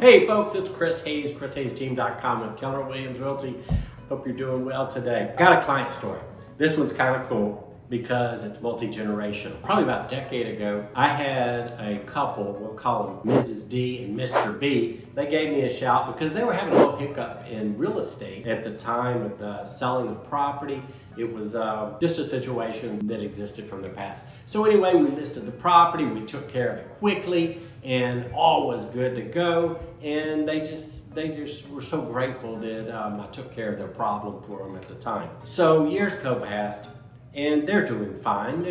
Hey folks, it's Chris Hayes, ChrisHayesTeam.com with Keller Williams Realty. Hope you're doing well today. Got a client story. This one's kind of cool because it's multi-generational. Probably about a decade ago, I had a couple, we'll call them Mrs. D and Mr. B. They gave me a shout because they were having a little hiccup in real estate at the time with selling the property. It was just a situation that existed from their past. So anyway, we listed the property, we took care of it quickly, and all was good to go. And they just were so grateful that I took care of their problem for them at the time. So years go past, and they're doing fine.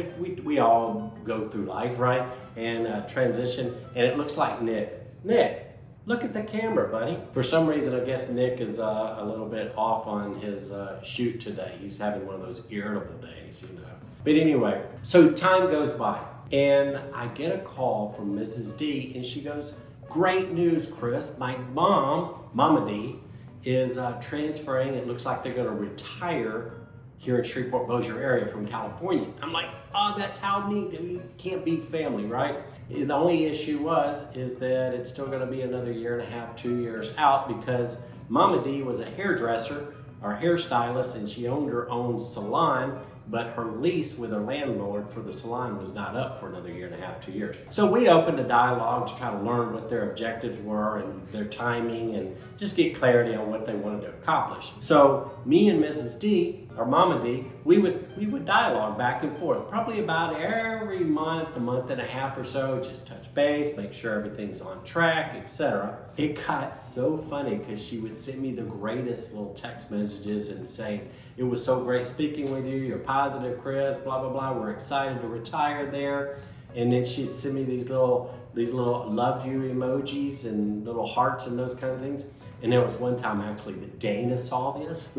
We all go through life, right? And transition, and it looks like Nick, look at the camera, buddy. For some reason, I guess Nick is a little bit off on his shoot today. He's having one of those irritable days, you know. But anyway, so time goes by, and I get a call from Mrs. D, and she goes, "Great news, Chris. My Mama D, is transferring. It looks like they're gonna retire here in Shreveport, Bossier area from California." I'm like, oh, that's how neat. You can't beat family, right? The only issue is that it's still gonna be another year and a half, 2 years out, because Mama D was a hairdresser or hairstylist, and she owned her own salon, but her lease with her landlord for the salon was not up for another year and a half, 2 years. So we opened a dialogue to try to learn what their objectives were and their timing, and just get clarity on what they wanted to accomplish. So me and Mrs. D, or Mama D, we would dialogue back and forth, probably about every month, a month and a half or so, just touch base, make sure everything's on track, etc. It got so funny because she would send me the greatest little text messages and saying, "It was so great speaking with you, you're positive, Chris, blah, blah, blah, we're excited to retire there." And then she'd send me these little love you emojis and little hearts and those kind of things. And there was one time actually that Dana saw this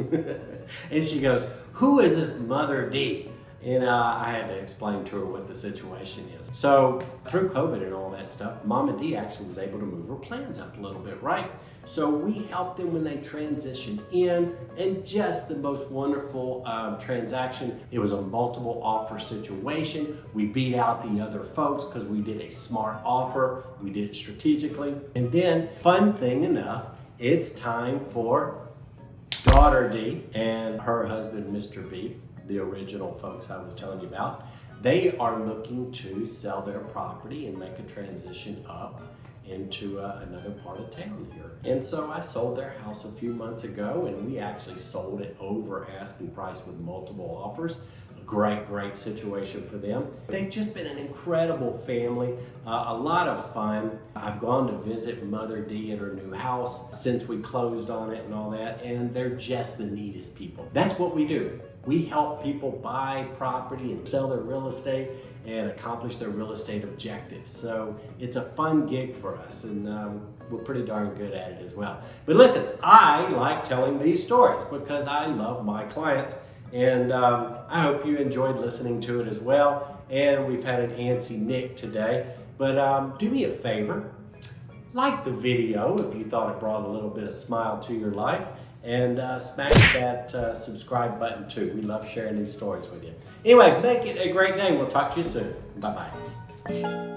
and she goes, "Who is this Mother D?" And I had to explain to her what the situation is. So through COVID and all that stuff, Mama D actually was able to move her plans up a little bit, right? So we helped them when they transitioned in, and just the most wonderful transaction. It was a multiple offer situation. We beat out the other folks because we did a smart offer. We did it strategically. And then, fun thing enough, it's time for daughter D and her husband, Mr. B, the original folks I was telling you about. They are looking to sell their property and make a transition up into another part of town here. And so I sold their house a few months ago, and we actually sold it over asking price with multiple offers. Great situation for them. They've just been an incredible family, a lot of fun. I've gone to visit Mother D at her new house since we closed on it and all that, and they're just the neatest people. That's what we do. We help people buy property and sell their real estate and accomplish their real estate objectives. So it's a fun gig for us, and we're pretty darn good at it as well. But listen, I like telling these stories because I love my clients. And I hope you enjoyed listening to it as well. And we've had an antsy Nick today. But do me a favor, like the video if you thought it brought a little bit of smile to your life. And smash that subscribe button too. We love sharing these stories with you. Anyway, make it a great day. We'll talk to you soon. Bye-bye.